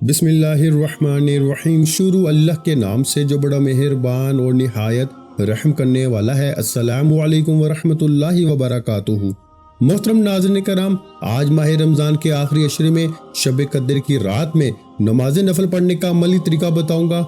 बिस्मिल्लाहिर्रहमानिर्रहीम। शुरू अल्लाह के नाम से जो बड़ा मेहरबान और निहायत रहम करने वाला है। अस्सलामु अलैकुम वरहमतुल्लाहि वबरकातुहू। मोहतरम नाज़रीन कराम, आज माह रमज़ान के आखिरी अशरे में शब कद्र की रात में नमाज नफल पढ़ने का अमली तरीका बताऊंगा।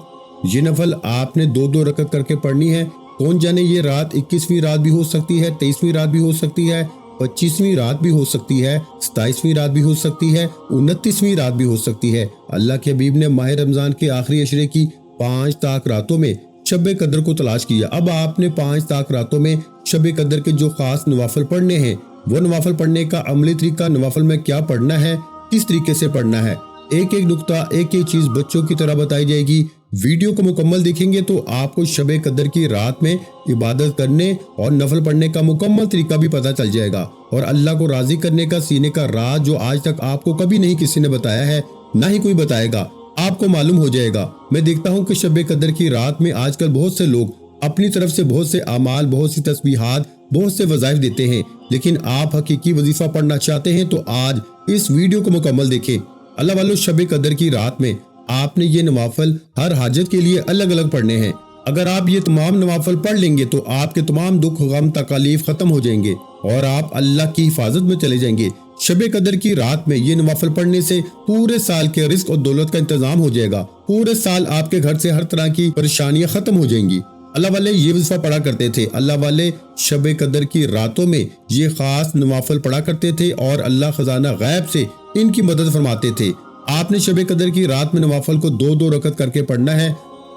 ये नफल आपने दो दो रकत करके पढ़नी है। कौन जाने ये रात 21वीं रात भी हो सकती है, 23वीं रात भी हो सकती है, 25वीं रात भी हो सकती है, 27वीं रात भी हो सकती है, 29वीं रात भी हो सकती है। अल्लाह के हबीब ने माह रमज़ान के आखिरी अशरे की 5 ताक रातों में शब कद्र को तलाश किया। अब आपने 5 ताक रातों में शब कद्र के जो खास नवाफिल पढ़ने हैं, वो नवाफिल पढ़ने का अमली तरीका, नवाफिल में क्या पढ़ना है, किस तरीके से पढ़ना है, एक एक नुक्ता, एक एक चीज बच्चों की तरह बताई जाएगी। वीडियो को मुकम्मल देखेंगे तो आपको शब कद्र की रात में इबादत करने और नफल पढ़ने का मुकम्मल तरीका भी पता चल जाएगा। और अल्लाह को राजी करने का सीने का राज जो आज तक आपको कभी नहीं किसी ने बताया है, ना ही कोई बताएगा, आपको मालूम हो जाएगा। मैं देखता हूँ कि शब कद्र की रात में आजकल बहुत से लोग अपनी तरफ से बहुत से अमाल, बहुत सी तस्बीहात, बहुत से वज़ाइफ देते हैं, लेकिन आप हकीकी वजीफा पढ़ना चाहते हैं तो आज इस वीडियो को मुकम्मल देखें। अल्लाह वालों, शब कद्र की रात में आपने ये नवाफिल हर हाजत के लिए अलग अलग पढ़ने हैं। अगर आप ये तमाम नवाफिल पढ़ लेंगे तो आपके तमाम दुख, गम, तकालीफ खत्म हो जाएंगे और आप अल्लाह की हिफाजत में चले जाएंगे। शब कद्र की रात में ये नवाफिल पढ़ने से पूरे साल के रिस्क और दौलत का इंतजाम हो जाएगा। पूरे साल आपके घर से हर तरह की परेशानियां खत्म हो जाएंगी। अल्लाह वाले ये वजीफा पढ़ा करते थे। अल्लाह वाले शब कद्र की रातों में ये खास नवाफिल पढ़ा करते थे और अल्लाह खजाना गैब से इनकी मदद फरमाते थे। आपने शब कद्र की रात में नवाफिल को दो दो रकत करके पढ़ना है।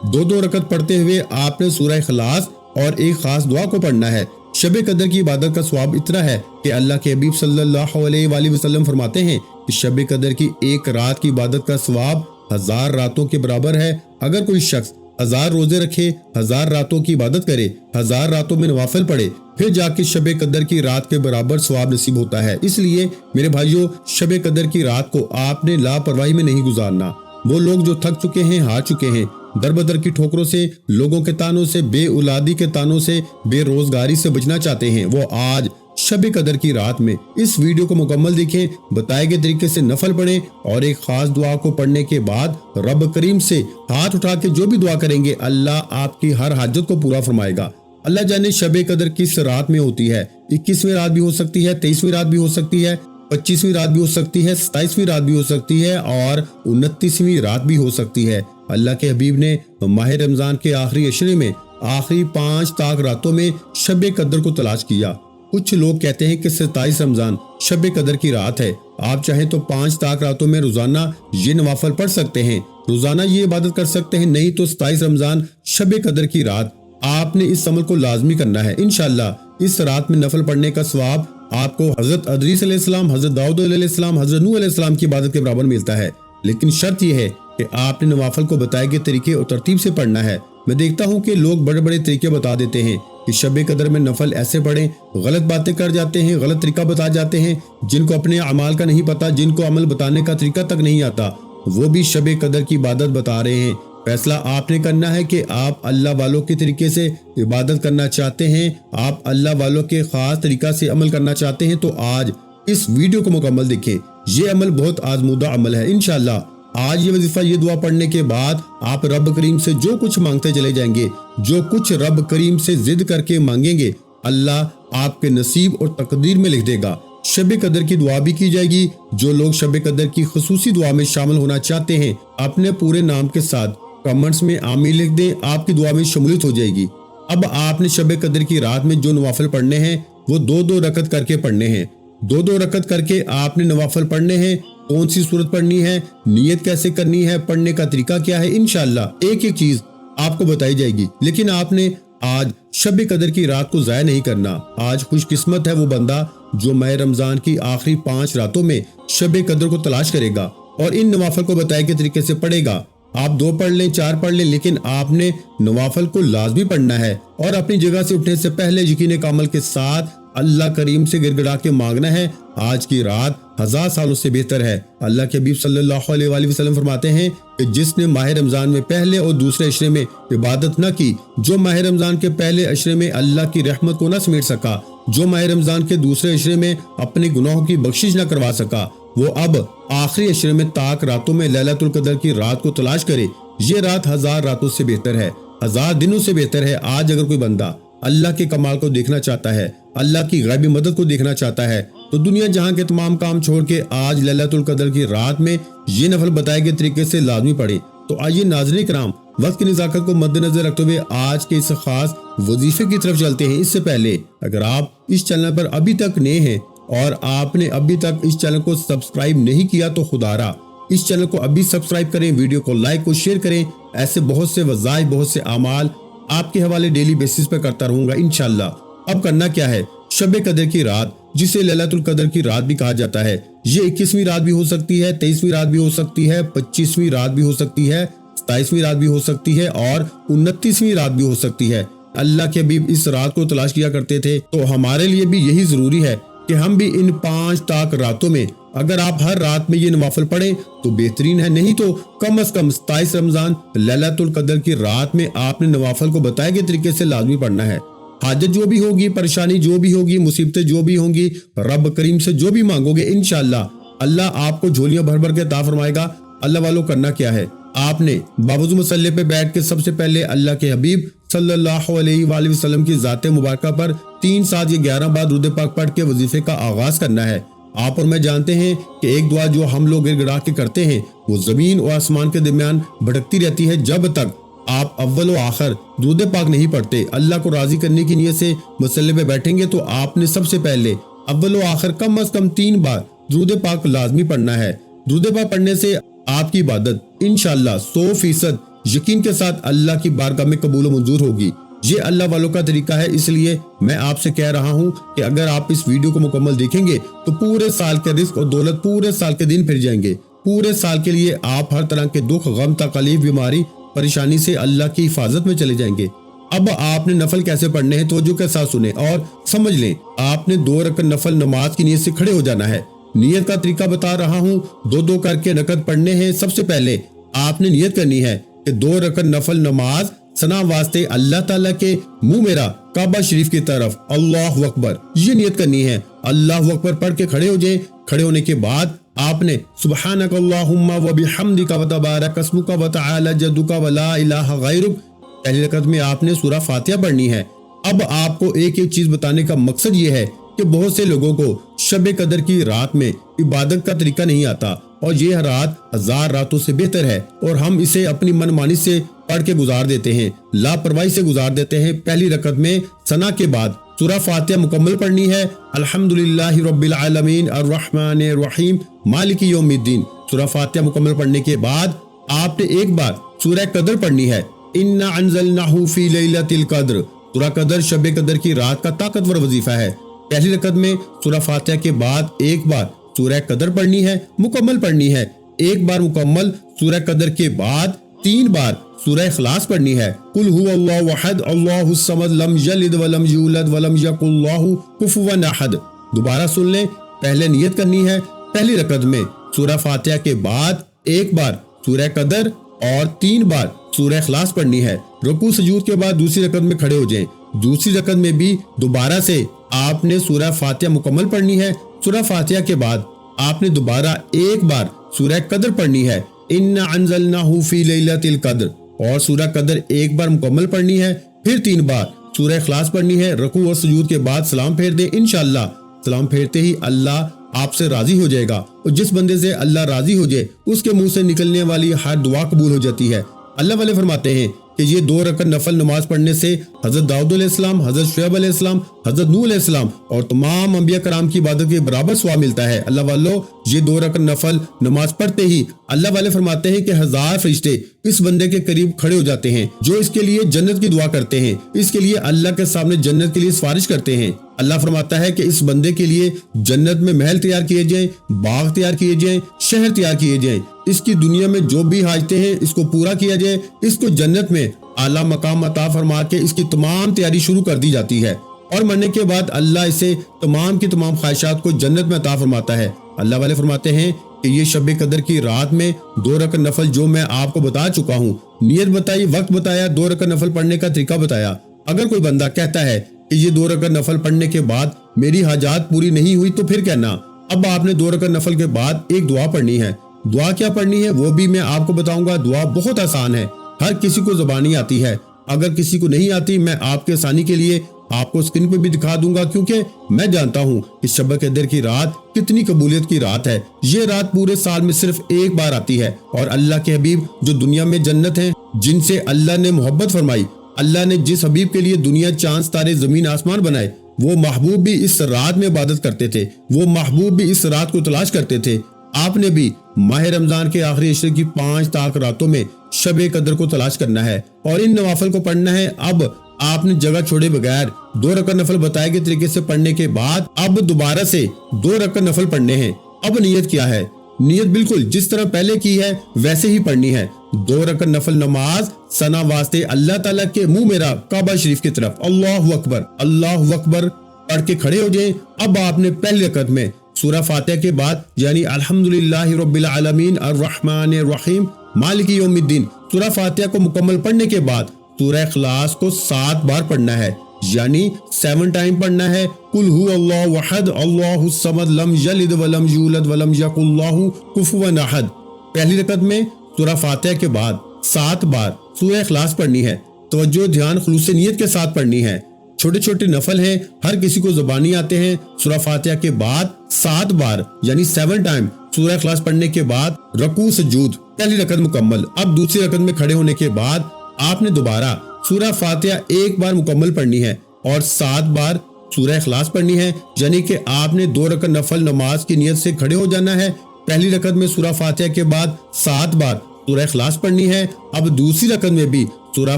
दो दो रकत पढ़ते हुए आपने सूरह इखलास और एक खास दुआ को पढ़ना है। शब कद्र की इबादत का सवाब इतना है कि अल्लाह के हबीब सल्लल्लाहु अलैहि वसल्लम फरमाते हैं कि शब कद्र की एक रात की इबादत का सवाब 1000 रातों के बराबर है। अगर कोई शख्स 1000 रोजे रखे, 1000 रातों की इबादत करे, 1000 रातों में नवाफिल पढ़े, फिर जाके शब कद्र की रात के बराबर सवाब नसीब होता है। इसलिए मेरे भाइयों, शब कद्र की रात को आपने लापरवाही में नहीं गुजारना। वो लोग जो थक चुके हैं, हार चुके हैं, दर बदर की ठोकरों से, लोगों के तानों से, बेऔलादी के तानों से, बेरोजगारी से बचना चाहते हैं, वो आज शब कद्र की रात में इस वीडियो को मुकम्मल देखें, बताए गए तरीके से नफल पढ़ें और एक खास दुआ को पढ़ने के बाद रब करीम से हाथ उठा के जो भी दुआ करेंगे, अल्लाह आपकी हर हाजत को पूरा फरमाएगा। अल्लाह जाने शब कद्र किस रात में होती है। 21वीं रात भी हो सकती है, 23वीं रात भी हो सकती है, 25वीं रात भी हो सकती है, 27वीं रात भी हो सकती है और 29वीं रात भी हो सकती है। अल्लाह के हबीब ने माह रमजान के आखिरी अशरे में आखिरी 5 ताक रातों में शब कद्र को तलाश किया। कुछ लोग कहते हैं कि 27 रमजान शब कद्र की रात है। आप चाहें तो 5 ताक रातों में रोजाना ये नवाफिल पढ़ सकते हैं, रोजाना ये इबादत कर सकते हैं। नहीं तो 27 रमजान शब कद्र की रात आपने इस अमल को लाजमी करना है। इंशाअल्लाह इस रात में नफल पढ़ने का सवाब आपको हजरत अदरीस अलैहिस्सलाम, हजरत दाऊद अलैहिस्सलाम, हजरत नूह अलैहिस्सलाम की इबादत के बराबर मिलता है। लेकिन शर्त यह है कि आपने नवाफिल को बताए गए तरीके और तरतीब से पढ़ना है। मैं देखता हूँ कि लोग बड़े बड़े तरीके बता देते हैं कि शब कद्र में नफल ऐसे पढ़ें, गलत बातें कर जाते हैं, गलत तरीका बता जाते हैं। जिनको अपने अमाल का नहीं पता, जिनको अमल बताने का तरीका तक नहीं आता, वो भी शब कद्र की इबादत बता रहे हैं। फैसला आपने करना है कि आप अल्लाह वालों के तरीके से इबादत करना चाहते हैं, आप अल्लाह वालों के खास तरीका से अमल करना चाहते हैं तो आज इस वीडियो को मुकम्मल देखें। ये अमल बहुत आजमूदा अमल है। इंशाअल्लाह आज ये वजीफा, ये दुआ पढ़ने के बाद आप रब करीम से जो कुछ मांगते चले जाएंगे, जो कुछ रब करीम से जिद करके मांगेंगे, अल्लाह आपके नसीब और तकदीर में लिख देगा। शब कद्र की दुआ भी की जाएगी। जो लोग शब कद्र की खुसूसी दुआ में शामिल होना चाहते हैं, अपने पूरे नाम के साथ कमेंट्स में आमीन लिख दें, आपकी दुआ में शमूलियत हो जाएगी। अब आपने शब कद्र की रात में जो नवाफिल पढ़ने हैं वो दो दो रकत करके पढ़ने हैं। दो दो रकत करके आपने नवाफिल पढ़ने हैं। कौन सी सूरत पढ़नी है, नियत कैसे करनी है, पढ़ने का तरीका क्या है, इंशाअल्लाह एक एक चीज आपको बताई जाएगी। लेकिन आपने आज शब कद्र की रात को जाया नहीं करना। आज खुशकिस्मत है वो बंदा जो माह रमजान की आखिरी 5 रातों में शब कद्र को तलाश करेगा और इन नवाफिल को बताए गए तरीके से पढ़ेगा। आप 2 पढ़ लें, 4 पढ़ लें, लेकिन आपने नवाफिल को लाजमी पढ़ना है और अपनी जगह से उठने से पहले यकीन कामल के साथ अल्लाह करीम से गिड़गिड़ा के मांगना है। आज की रात 1000 सालों से बेहतर है। अल्लाह के हबीब सल्लल्लाहु अलैहि वसल्लम फरमाते हैं कि जिसने माह रमजान में पहले और दूसरे अशरे में इबादत न की, जो माह रमजान के पहले अशरे में अल्लाह की रहमत को न समेट सका, जो माह रमजान के दूसरे अशरे में अपने गुनाहों की बख्शिश न करवा सका, वो अब आखिरी अशरे में ताक रातों में लैलतुल कदर की रात को तलाश करे। ये रात 1000 रातों से बेहतर है, 1000 दिनों से बेहतर है। आज अगर कोई बंदा अल्लाह के कमाल को देखना चाहता है, अल्लाह की गैबी मदद को देखना चाहता है, तो दुनिया जहां के तमाम काम छोड़ के आज लैलतुल कदर की रात में ये नफल बताए गए तरीके से लाजमी पढ़े। तो आइए नाज़रीन किराम, वक्त की नज़ाकत को मद्देनजर रखते हुए आज के इस खास वजीफे की तरफ चलते हैं। इससे पहले अगर आप इस चैनल पर अभी तक नए हैं और आपने अभी तक इस चैनल को सब्सक्राइब नहीं किया तो खुदारा इस चैनल को अभी सब्सक्राइब करें, वीडियो को लाइक और शेयर करें। ऐसे बहुत से वज़ाइफ, बहुत से आमाल आपके हवाले डेली बेसिस पर करता रहूंगा इंशाल्लाह। अब करना क्या है, शब कदर की रात जिसे लैलतुल कदर की रात भी कहा जाता है, ये 21वीं रात भी हो सकती है, 23वीं रात भी हो सकती है, 25वीं रात भी हो सकती है, 27वीं रात भी हो सकती है और 29वीं रात भी हो सकती है। अल्लाह के हबीब इस रात को तलाश किया करते थे, तो हमारे लिए भी यही जरूरी है कि हम भी इन 5 ताक रातों में अगर आप हर रात में ये नवाफिल पढ़ें तो बेहतरीन है, नहीं तो कम से कम 27 रमजान लैलतुल कदर की रात में आपने नवाफिल को बताए गए तरीके से लाजमी पढ़ना है। हाजत जो भी होगी, परेशानी जो भी होगी, मुसीबतें जो भी होंगी, रब करीम से जो भी मांगोगे इंशाअल्लाह अल्लाह आपको झोलियां भर भर के अता फरमाएगा। अल्लाह वालों करना क्या है, आपने बावजूद मसल्ले पे बैठ के सबसे पहले अल्लाह के हबीब सल्लल्लाहु अलैहि वसल्लम की ज़ात मुबारका पर 3 सात या 11 बार दुरूद पाक पढ़ के वजीफे का आगाज करना है। आप और मैं जानते हैं कि एक दुआ जो हम लोग गिड़गिड़ा के करते हैं वो जमीन और आसमान के दरमियान भटकती रहती है। जब तक आप अव्वल व आखिर दुरूद पाक नहीं पढ़ते, अल्लाह को राजी करने की नियत से मसल्ले पे बैठेंगे, तो आपने सबसे पहले अव्वल व आखिर कम से कम 3 बार दुरूद पाक लाजमी पढ़ना है। दुरूद पाक पढ़ने से आपकी इबादत इंशाअल्लाह 100% यकीन के साथ अल्लाह की बारगाह में कबूल मंजूर होगी। ये अल्लाह वालों का तरीका है, इसलिए मैं आपसे कह रहा हूँ कि अगर आप इस वीडियो को मुकम्मल देखेंगे तो पूरे साल के रिस्क और दौलत, पूरे साल के दिन फिर जाएंगे। पूरे साल के लिए आप हर तरह के दुख, गम, तकलीफ, बीमारी, परेशानी से अल्लाह की हिफाजत में चले जाएंगे। अब आपने नफल कैसे पढ़ने हैं, तवज्जो के साथ सुने और समझ लें। आपने 2 रकअत नफल नमाज की नियत से खड़े हो जाना है। नियत का तरीका बता रहा हूँ, 2-2 करके रकअत पढ़ने हैं। सबसे पहले आपने नियत करनी है कि 2 रकअत नफल नमाज सना वास्ते अल्लाह ताला के मुंह मेरा काबा शरीफ की तरफ, अल्लाहु अकबर, ये नियत करनी है। अल्लाहु अकबर पढ़ के खड़े हो जाए। खड़े होने के बाद आपने सुब्हानक अल्लाहुम्मा व बिहम्दिका व तबारक अस्मुका व तआला जद्दुका व ला इलाहा गैरुक, पहली रकअत में आपने सूरह फातिहा पढ़नी है। अब आपको एक एक चीज बताने का मकसद ये है कि बहुत से लोगों को शब कदर की रात में इबादत का तरीका नहीं आता और ये रात 1000 रातों से बेहतर है और हम इसे अपनी मनमानी से पढ़ के गुजार देते हैं, लापरवाही से गुजार देते हैं। पहली रकअत में सना के बाद सूरह फातिहा मुकम्मल पढ़नी है। अल्हम्दुलिल्लाहि रब्बिल आलमीन अर्रहमानिर रहीम मालिकी यौमिद्दीन, सूरह फातिहा मुकम्मल पढ़ने के बाद आपने एक बार सूरह कदर पढ़नी है। इन्ना अंज़लनाहु फी लैलतिल कद्र, सूरह कदर शब कदर की रात का ताकतवर वजीफा है। पहली रकअत में सूरह फातिहा के बाद एक बार सूरह कदर पढ़नी है, मुकम्मल पढ़नी है। एक बार मुकम्मल सूरह कदर के बाद 3 बार सूरह इखलास पढ़नी है। कुल हुवल्लाहु अहद अल्लाहुस समद लम यलिद व लम यूलद व लम यकुल लहु कुफुवन अहद। दोबारा सुन लें, पहले नियत करनी है पहली रकअत में सूरह फातिहा के बाद एक बार सूरह कदर और 3 बार सूरह इखलास पढ़नी है। रुकू सजूद के बाद दूसरी रकअत में खड़े हो जाएं। दूसरी रकअत में भी दोबारा से आपने सूरह फातिहा मुकम्मल पढ़नी है। सूरह फातिहा के बाद आपने दोबारा एक बार सूरह कदर पढ़नी है। इन्ना अंज़लनाहु फी लैलतिल कद्र, और सूरह कदर एक बार मुकम्मल पढ़नी है। फिर 3 बार सूरह इखलास पढ़नी है। रुकू और सजूद के बाद सलाम फेर दें। इंशाअल्लाह सलाम फेरते ही अल्लाह आपसे राजी हो जाएगा और जिस बंदे से अल्लाह राजी हो जाए उसके मुंह से निकलने वाली हर दुआ कबूल हो जाती है। अल्लाह वाले फरमाते हैं कि ये 2 रकअत नफल नमाज पढ़ने से हजरत दाऊद अलैहिस्सलाम, हजरत शुएब अलैहिस्सलाम, हजरत नूह अलैहिस्सलाम और तमाम अंबिया कराम की इबादत के बराबर सवाब मिलता है। अल्लाह वालों, ये 2 रकअत नफल नमाज पढ़ते ही अल्लाह वाले फरमाते हैं कि 1000 फरिश्ते इस बंदे के करीब खड़े हो जाते हैं जो इसके लिए जन्नत की दुआ करते हैं, इसके लिए अल्लाह के सामने जन्नत के लिए सिफारिश करते हैं। अल्लाह फरमाता है कि इस बंदे के लिए जन्नत में महल तैयार किए जाएं, बाग तैयार किए जाएं, शहर तैयार किए जाएं, इसकी दुनिया में जो भी हाजतें हैं इसको पूरा किया जाए, इसको जन्नत में आला मकाम अता फरमा के इसकी तमाम तैयारी शुरू कर दी जाती है और मरने के बाद अल्लाह इसे तमाम की तमाम ख्वाहिशात को जन्नत में अता फरमाता है। अल्लाह वाले फरमाते हैं कि ये शब कदर की रात में 2 रकअत नफल जो मैं आपको बता चुका हूँ, नियत बताई, वक्त बताया, 2 रकअत नफल पढ़ने का तरीका बताया। अगर कोई बंदा कहता है कि ये 2 रकअत नफल पढ़ने के बाद मेरी हाजात पूरी नहीं हुई, तो फिर कहना अब आपने 2 रकात नफल के बाद एक दुआ पढ़नी है। दुआ क्या पढ़नी है वो भी मैं आपको बताऊंगा। दुआ बहुत आसान है, हर किसी को ज़बानी आती है। अगर किसी को नहीं आती, मैं आपके आसानी के लिए आपको स्क्रीन पे भी दिखा दूंगा, क्योंकि मैं जानता हूँ कि शब कदर की रात कितनी कबूलियत की रात है। ये रात पूरे साल में सिर्फ एक बार आती है और अल्लाह के हबीब जो दुनिया में जन्नत है, जिनसे अल्लाह ने मोहब्बत फरमाई, अल्लाह ने जिस हबीब के लिए दुनिया, चांद, तारे, जमीन, आसमान बनाए, वो महबूब भी इस रात में इबादत करते थे। वो महबूब भी इस रात को तलाश करते थे। आपने भी माह रमजान के आखिरी अशरे की 5 ताक रातों में शब कदर को तलाश करना है और इन नवाफिल को पढ़ना है। अब आपने जगह छोड़े बगैर 2 रकात नफल बताए गए तरीके से पढ़ने के बाद अब दोबारा से 2 रकात नफल पढ़ने हैं। अब नियत क्या है? नियत बिल्कुल जिस तरह पहले की है वैसे ही पढ़नी है। 2 रकात नफल नमाज सना वास्ते अल्लाह ताला के मुंह मेरा काबा शरीफ की तरफ अल्लाहु अकबर पढ़ के खड़े हो जाएं। अब आपने पहली रकात में सूरह फातिहा के बाद यानी अल्हम्दुलिल्लाहि रब्बिल आलमीन अर्रहमानिर रहीम मालिकी यौमिद्दीन सूरह फातिहा को मुकम्मल पढ़ने के बाद सूरह इखलास को 7 बार पढ़ना है, यानी 7 टाइम पढ़ना है। कुल हु अल्लाहु अहद अल्लाहुस समद लम यलिद वलम यूलद वलम यकुल लहु कुफुवन अहद। पहली रकात में सूरह फातिहा के बाद 7 बार सूरह इखलास पढ़नी है। तवज्जो, ध्यान, खुलूस नियत के साथ पढ़नी है। छोटे छोटे नफल हैं, हर किसी को ज़बानी आते हैं। सूरह फातिहा के बाद 7 बार यानी 7 टाइम सूरह इखलास पढ़ने के बाद रकू सजूद, पहली रकत मुकम्मल। अब दूसरी रकत में खड़े होने के बाद आपने दोबारा सूरह फातिहा 1 बार मुकम्मल पढ़नी है और 7 बार सूरह इखलास पढ़नी है, यानी कि आपने 2 रकत नफल नमाज की नियत से खड़े हो जाना है। पहली रकत में सूरह फातिहा के बाद 7 बार सूरह इखलास पढ़नी है। अब दूसरी रकत में भी सूरह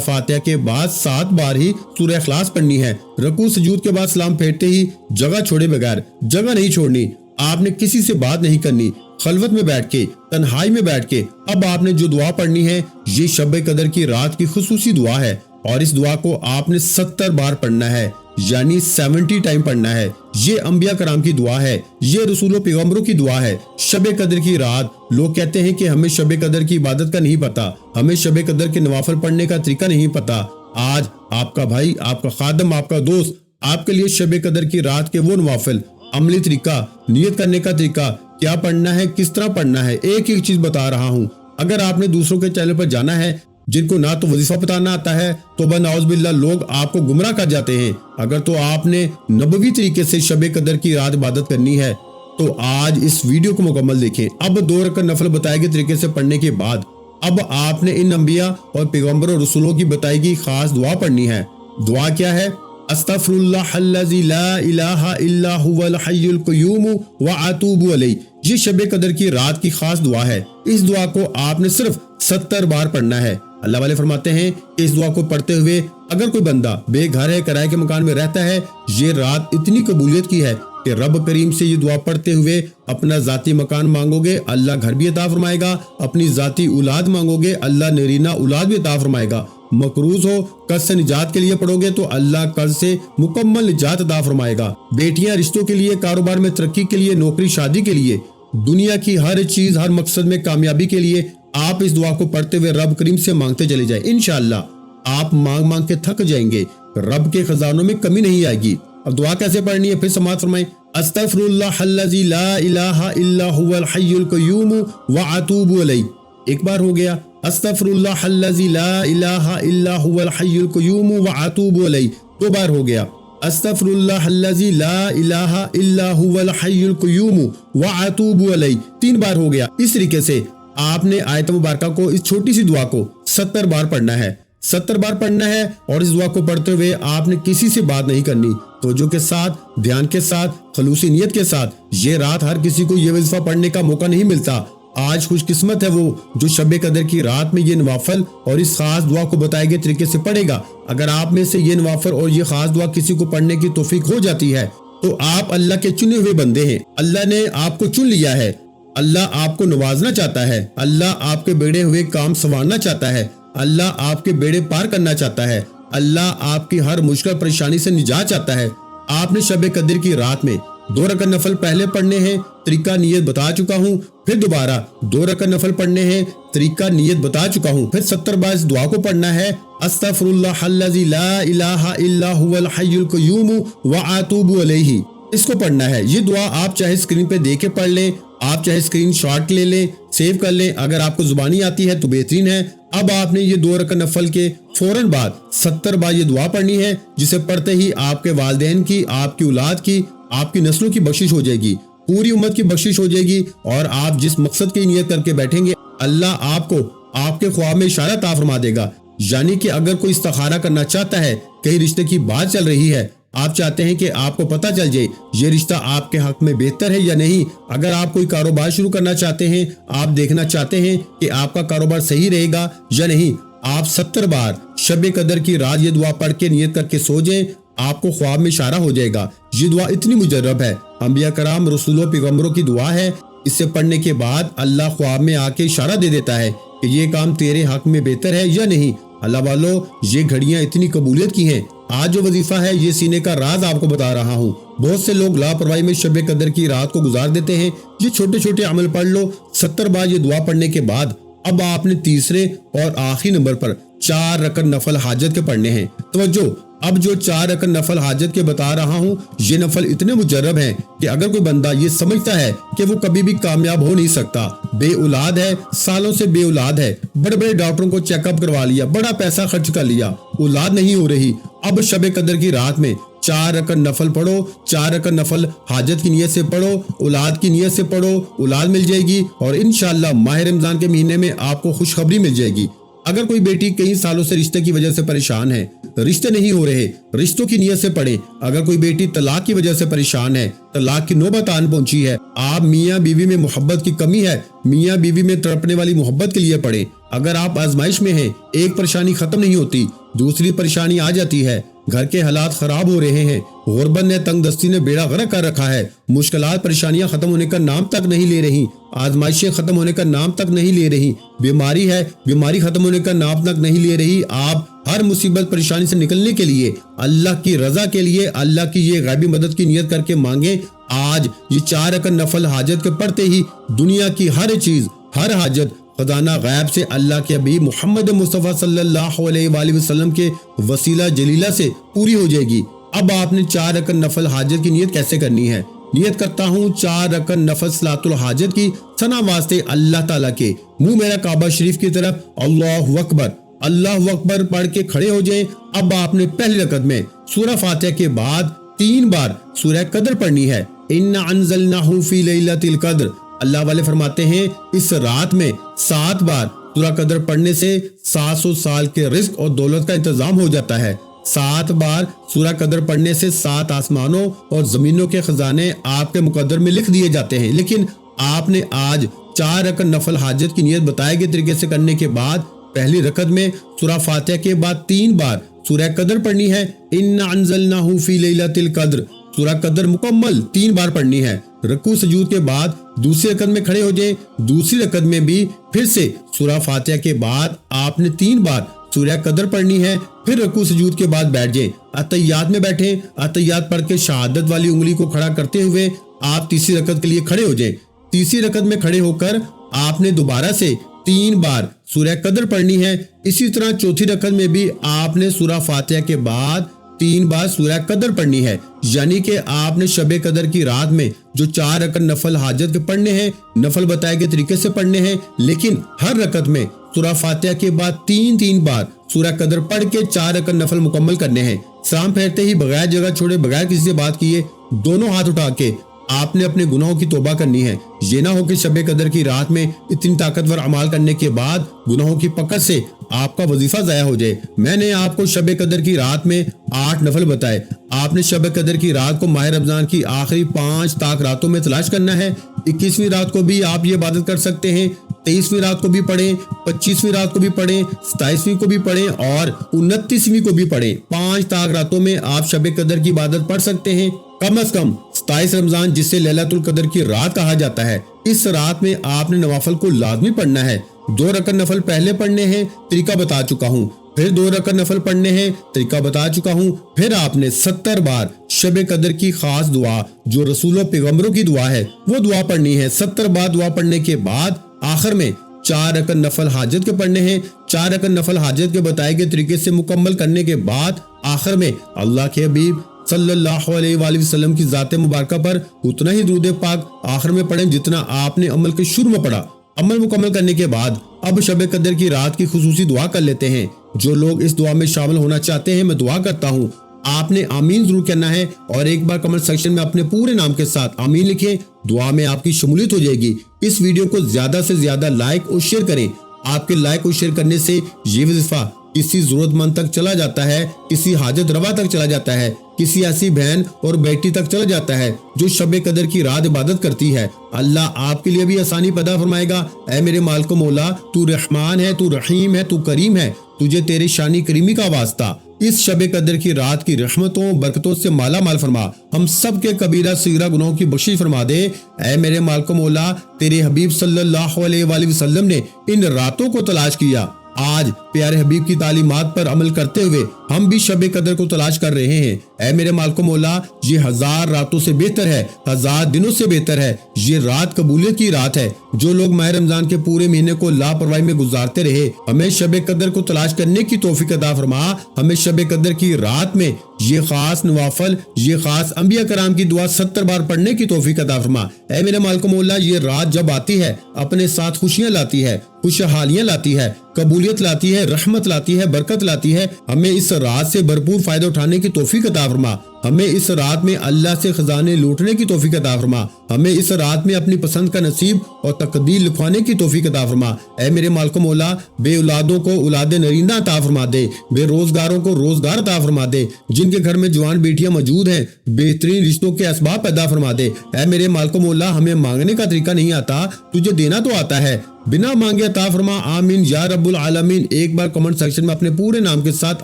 फातिहा के बाद 7 बार ही सूरह इखलास पढ़नी है। रकू सजूद के बाद सलाम फेरते ही जगह छोड़े बगैर, जगह नहीं छोड़नी, आपने किसी से बात नहीं करनी, खलवत में बैठ के, तन्हाई में बैठ के अब आपने जो दुआ पढ़नी है ये शब कदर की रात की खुसूसी दुआ है और इस दुआ को आपने 70 बार पढ़ना है, यानी 70 टाइम पढ़ना है। ये अंबिया कराम की दुआ है, ये रसूलों पैगंबरों की दुआ है। शब कदर की रात, लोग कहते हैं कि हमें शब कदर की इबादत का नहीं पता, हमें शब कदर के नवाफिल पढ़ने का तरीका नहीं पता। आज आपका भाई, आपका खादम, आपका दोस्त आपके लिए शब कदर की रात के वो नवाफिल, अमली तरीका, नियत करने का तरीका, क्या पढ़ना है, किस तरह पढ़ना है, एक एक चीज बता रहा हूँ। अगर आपने दूसरों के चैनल पर जाना है जिनको ना तो वजीफा बताना आता है तो बनाउज़बिल्लाह लोग आपको गुमराह कर जाते हैं। अगर तो आपने नबवी तरीके से शब कदर की रात इबादत करनी है तो आज इस वीडियो को मुकम्मल देखें। अब 2 रकात नफल बताए गए तरीके से पढ़ने के बाद अब आपने इन अंबिया और पैगंबरों रसूलों की बताई गई खास दुआ पढ़नी है। दुआ क्या है? अस्तगफिरुल्लाहल्लज़ी ला इलाहा इल्ला हुवल हय्युल क़य्यूम व अतूबु अलैहि। ये शब कदर की रात की खास दुआ है। इस दुआ को आपने सिर्फ 70 बार पढ़ना है। अल्लाह वाले फरमाते हैं कि इस दुआ को पढ़ते हुए अगर कोई बंदा बेघर है, किराए के मकान में रहता है, ये रात इतनी कबूलियत की है कि रब करीम से ये दुआ पढ़ते हुए अपना जाती मकान मांगोगे, अल्लाह घर भी अता फरमाएगा। अपनी जाती औलाद मांगोगे, अल्लाह नरीना औलाद भी अता फरमाएगा। मकरूज हो, कर्ज से निजात के लिए पढ़ोगे तो अल्लाह कर्ज से मुकम्मल निजात अता फरमाएगा। बेटियां रिश्तों के लिए, कारोबार में तरक्की के लिए, नौकरी शादी के लिए, दुनिया की हर चीज, हर मकसद में कामयाबी के लिए आप इस दुआ को पढ़ते हुए रब करीम से मांगते चले जाएं। इंशाअल्लाह आप मांग मांग के थक जाएंगे, रब के खजानों में कमी नहीं आएगी। अब दुआ कैसे पढ़नी है फिर समाअत फरमाएं। अस्तगफिरुल्लाहल्लज़ी ला इलाहा इल्ला हुवल हय्युल क़य्यूम व अतूबु अलैहि। एक बार हो गया। अस्तगफिरुल्लाहल्लज़ी ला इलाहा इल्ला हुवल हय्युल क़य्यूम व अतूबु अलैहि। 2 बार हो गया। अस्तगफिरुल्लाहल्लज़ी ला इलाहा इल्ला हुवल हय्युल क़य्यूम व अतूबु अलैहि। 3 बार हो गया। इस तरीके से आपने आयत मुबारका को, इस छोटी सी दुआ को 70 बार पढ़ना है। 70 बार पढ़ना है और इस दुआ को पढ़ते हुए आपने किसी से बात नहीं करनी। तवज्जो के साथ, ध्यान के साथ, खलूसी नियत के साथ। ये रात हर किसी को ये वजीफा पढ़ने का मौका नहीं मिलता। आज खुशकिस्मत है वो जो शब कदर की रात में ये नवाफिल और इस खास दुआ को बताए गए तरीके से पढ़ेगा। अगर आप में से ये नवाफिल और ये खास दुआ किसी को पढ़ने की तौफीक हो जाती है तो आप अल्लाह के चुने हुए बंदे हैं। अल्लाह ने आपको चुन लिया है। अल्लाह आपको नवाजना चाहता है। अल्लाह आपके बेड़े हुए काम संवारना चाहता है। अल्लाह आपके बेड़े पार करना चाहता है। अल्लाह आपकी हर मुश्किल परेशानी से निजात चाहता है। आपने शब कदर की रात में 2 रकात नफल पहले पढ़ने हैं, तरीका नियत बता चुका हूँ। फिर दोबारा 2 रकात नफल पढ़ने हैं, तरीका नियत बता चुका हूँ। फिर 70 बार इस दुआ को पढ़ना है। अस्तगफिरुल्लाहल्लज़ी ला इलाहा इल्ला हुवल हय्युल क़य्यूम व अतूबु अलैहि। इसको पढ़ना है। ये दुआ आप चाहे स्क्रीन पे देख के पढ़ लें, आप चाहे स्क्रीन शॉट ले लें, सेव कर लें। अगर आपको जुबानी आती है तो बेहतरीन है। अब आपने ये 2 रकअत नफल के फौरन बाद 70 बार ये दुआ पढ़नी है, जिसे पढ़ते ही आपके वालिदैन की, आपकी औलाद की, आपकी नस्लों की बख्शिश हो जाएगी, पूरी उम्मत की बख्शिश हो जाएगी। और आप जिस मकसद की नियत करके बैठेंगे, अल्लाह आपको आपके ख्वाब में इशारा अता फरमा देगा। यानी कि अगर कोई इस्तिखारा करना चाहता है, कहीं रिश्ते की बात चल रही है, आप चाहते हैं कि आपको पता चल जाए ये रिश्ता आपके हक में बेहतर है या नहीं, अगर आप कोई कारोबार शुरू करना चाहते हैं, आप देखना चाहते हैं कि आपका कारोबार सही रहेगा या नहीं, आप 70 बार शब कदर की रात ये दुआ पढ़ के नियत करके सो जाएं, आपको ख्वाब में इशारा हो जाएगा। ये दुआ इतनी मुजर्रब है, अंबिया कराम, रसूलों, पैगंबरों की दुआ है। इसे पढ़ने के बाद अल्लाह ख्वाब में आके इशारा दे देता है कि ये काम तेरे हक में बेहतर है या नहीं। अल्लाह वालों, ये घड़ियां इतनी कबूलियत की हैं। आज जो वजीफा है, ये सीने का राज आपको बता रहा हूँ। बहुत से लोग लापरवाही में शब कदर की रात को गुजार देते हैं। ये छोटे छोटे अमल पढ़ लो। 70 बार ये दुआ पढ़ने के बाद अब आपने तीसरे और आखिरी नंबर पर 4 रकअत नफल हाजत के पढ़ने हैं। तवज्जो, अब जो 4 रकअत नफल हाजत के बता रहा हूँ, ये नफल इतने मुजर्रब हैं कि अगर कोई बंदा ये समझता है कि वो कभी भी कामयाब हो नहीं सकता, बे औलाद है, सालों से बे औलाद है, बड़े बड़े डॉक्टरों को चेकअप करवा लिया, बड़ा पैसा खर्च कर लिया, औलाद नहीं हो रही, अब शब कदर की रात में 4 रकअत नफल पढ़ो, 4 रकअत नफल हाजत की नियत से पढ़ो, औलाद की नियत से पढ़ो, औलाद मिल जाएगी और इंशाअल्लाह माह रमजान के महीने में आपको खुशखबरी मिल जाएगी। अगर कोई बेटी कई सालों से रिश्ते की वजह से परेशान है, रिश्ते नहीं हो रहे, रिश्तों की नियत से पढ़े। अगर कोई बेटी तलाक की वजह से परेशान है, तलाक की नौबत आन पहुंची है, आप मियाँ बीवी में मोहब्बत की कमी है, मियाँ बीवी में तड़पने वाली मोहब्बत के लिए पढ़े। अगर आप आजमाइश में हैं, एक परेशानी खत्म नहीं होती, दूसरी परेशानी आ जाती है, घर के हालात खराब हो रहे हैं, गुर्बत ने, तंग दस्ती ने बेड़ा गर्क कर रखा है, मुश्किलात परेशानियां खत्म होने का नाम तक नहीं ले रही, आजमाइशें खत्म होने का नाम तक नहीं ले रही, बीमारी है, बीमारी खत्म होने का नाम तक नहीं ले रही। आप हर मुसीबत परेशानी से निकलने के लिए, अल्लाह की रजा के लिए, अल्लाह की ये गैबी मदद की नियत करके मांगे। आज ये 4 रकअत नफल हाजत के पढ़ते ही दुनिया की हर चीज, हर हाजत खजाना गैब से अल्लाह के हबीब मोहम्मद मुस्तफ़ा सल्लल्लाहु अलैहि वसल्लम के वसीला जलीला से पूरी हो जाएगी। अब आपने 4 रकअत नफल हाजत की नियत कैसे करनी है? नियत करता हूँ 4 रकअत नफल सलातुल हाजत की, सना वास्ते अल्लाह ताला के, मुंह मेरा काबा शरीफ की तरफ, अल्लाहु अकबर, अल्लाहु अकबर पढ़ के खड़े हो जाएं। अब आपने पहली रकअत में सूरह फातिहा के बाद 3 बार सूरह कदर पढ़नी है। इन्ना अंज़लनाहु फी लैलतिल कद्र, अल्लाह वाले फरमाते हैं इस रात में 7 बार सूरह कदर पढ़ने से 700 साल के रिस्क और दौलत का इंतजाम हो जाता है। 7 बार सूरह कदर पढ़ने से 7 आसमानों और जमीनों के खजाने आपके मुकद्दर में लिख दिए जाते हैं। लेकिन आपने आज 4 रकअत नफल हाजत की नियत बताए गए तरीके से करने के बाद पहली रकअत में सूरह फातिहा के बाद 3 बार सूरह कदर पढ़नी है। इन्ना अंज़लनाहु फी लैलतिल कद्र, सूरह कदर मुकम्मल 3 बार पढ़नी है। रकू सजूद के बाद दूसरी रकअत में खड़े हो जाए। दूसरी रकअत में भी फिर से सूरह फातिहा के बाद आपने 3 बार सूरह कदर पढ़नी है। फिर रकू सजूद के बाद बैठ जाए, अतहियात में बैठे, अतहियात पढ़ के शहादत वाली उंगली को खड़ा करते हुए आप तीसरी रकअत के लिए खड़े हो जाए। तीसरी रकअत में खड़े होकर आपने दोबारा से 3 बार सूरह कदर पढ़नी है। इसी तरह चौथी रकअत में भी आपने सूरह फातिहा के बाद 3 बार सूरह कदर पढ़नी है। यानी कि आपने शबे कदर की रात में जो 4 रकअत नफल हाजत के पढ़ने हैं, नफल बताए गए तरीके से पढ़ने हैं, लेकिन हर रकअत में सूरह फातिहा के बाद 3 बार सूरह कदर पढ़ के 4 रकअत नफल मुकम्मल करने हैं। सलाम फेरते ही बगैर जगह छोड़े, बगैर किसी से बात किए, दोनों हाथ उठा के आपने अपने गुनाहों की तौबा करनी है। ये ना हो कि शबे कदर की रात में इतनी ताकतवर अमाल करने के बाद गुनाहों की पकड़ से आपका वजीफा जाया हो जाए। मैंने आपको शबे कदर की रात में 8 नफल बताए। आपने शबे कदर की रात को माह रमजान की आखिरी 5 ताक रातों में तलाश करना है। 21वीं रात को भी आप ये इबादत कर सकते हैं, 23वीं रात को भी पढ़ें, 25वीं रात को भी पढ़ें, 27वीं को भी पढ़ें और 29वीं को भी पढ़ें। 5 ताक रातों में आप शबे कदर की इबादत पढ़ सकते हैं। कम से कम 27 रमजान, जिसे लैलतुल कदर की रात कहा जाता है, इस रात में आपने नवाफल को लाजमी पढ़ना है। 2 रकअत नफल पहले पढ़ने हैं, तरीका बता चुका हूँ। फिर 2 रकअत नफल पढ़ने हैं, तरीका बता चुका हूँ। फिर आपने 70 बार शबे कदर की खास दुआ, जो रसूलों पैगंबरों की दुआ है, वो दुआ पढ़नी है। 70 बार दुआ पढ़ने के बाद आखिर में 4 रकअत नफल हाजत के पढ़ने हैं। 4 रकअत नफल हाजत के बताए गए तरीके से मुकम्मल करने के बाद आखिर में अल्लाह के हबीब सल्लल्लाहु अलैहि वसल्लम की ज़ात मुबारका पर उतना ही दुरूद पाक आखिर में पढ़ें जितना आपने अमल के शुरू में पढ़ा। अमल मुकम्मल करने के बाद अब शब कदर की रात की खुसूसी दुआ कर लेते हैं। जो लोग इस दुआ में शामिल होना चाहते हैं, मैं दुआ करता हूँ आपने आमीन जरूर करना है और एक बार कमेंट सेक्शन में अपने पूरे नाम के साथ आमीन लिखें। दुआ में आपकी शमूलियत हो जाएगी। इस वीडियो को ज्यादा से ज्यादा लाइक और शेयर करें। आपके लाइक और शेयर करने से ये वजीफा किसी जरूरतमंद तक चला जाता है, किसी हाजत रवा तक चला जाता है, किसी ऐसी बहन और बेटी तक चला जाता है जो शब कदर की रात इबादत करती है। अल्लाह आपके लिए भी आसानी पैदा फरमाएगा। ऐ मेरे मालिक मौला, तू रहमान है, तू रहीम है, तू करीम है, तुझे तेरी शानी करीमी का वास्ता। इस शब कदर की रात की रहमतों बरकतों से माला माल फरमा। हम सब के कबीरा सगीरा गुनाहों की बख्शिश फरमा दे। ऐ मेरे मालिक मौला, तेरे हबीब सल्लल्लाहु अलैहि वसल्लम ने इन रातों को तलाश किया। आज प्यारे हबीब की तालीमात पर अमल करते हुए हम भी शब कदर को तलाश कर रहे हैं। ऐ मेरे मालिक मौला, ये 1000 रातों से बेहतर है, 1000 दिनों से बेहतर है। ये रात कबूलियत की रात है। जो लोग माह रमजान के पूरे महीने को लापरवाही में गुजारते रहे, हमें शब कदर को तलाश करने की तौफीक अता फरमा। हमें शब कदर की रात में ये खास नवाफल, ये खास अंबिया कराम की दुआ 70 बार पढ़ने की तौफीक अता फरमा। ऐ मेरे मालिक मौला, ये रात जब आती है अपने साथ खुशियां लाती है, खुशहालियां लाती है, कबूलियत लाती है, रहमत लाती है, बरकत लाती है। हमें इस रात से भरपूर फायदा उठाने की तौफीक अता फरमा। हमें इस रात में अल्लाह से खजाने लूटने की तौफीक अता फरमा। हमें इस रात में अपनी पसंद का नसीब और तकदीर लिखवाने की तौफीक अता फरमा। ऐ मेरे मालिक मौला, बे औलादों को औलाद नरीना अता फरमा दे, बेरोजगारों को रोजगार अता फरमा दे, जिनके घर में जवान बेटियां मौजूद हैं बेहतरीन रिश्तों के असबाब पैदा फरमा दे। ऐ मेरे मालिक मौला, हमें मांगने का तरीका नहीं आता, तुझे देना तो आता है, बिना मांगे अता फरमा। आमीन या रब्बुल आलमीन। एक बार कमेंट सेक्शन में अपने पूरे नाम के साथ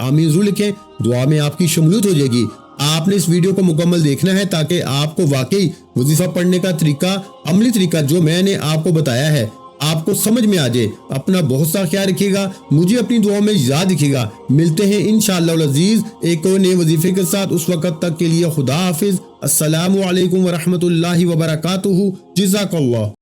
आमीन जरूर लिखें। दुआ में आपकी शमूलियत हो जाएगी। आपने इस वीडियो को मुकम्मल देखना है ताकि आपको वाकई वजीफा पढ़ने का तरीका, अमली तरीका जो मैंने आपको बताया है, आपको समझ में आ जाए। अपना बहुत सा ख्याल रखिएगा, मुझे अपनी दुआ में याद रखिएगा। मिलते हैं इंशाअल्लाह अज़ीज एक और नए वजीफे के साथ। उस वक्त तक के लिए खुदा हाफिज। अस्सलामु अलैकुम व रहमतुल्लाहि व बरकातुहू। जज़ाकल्लाह।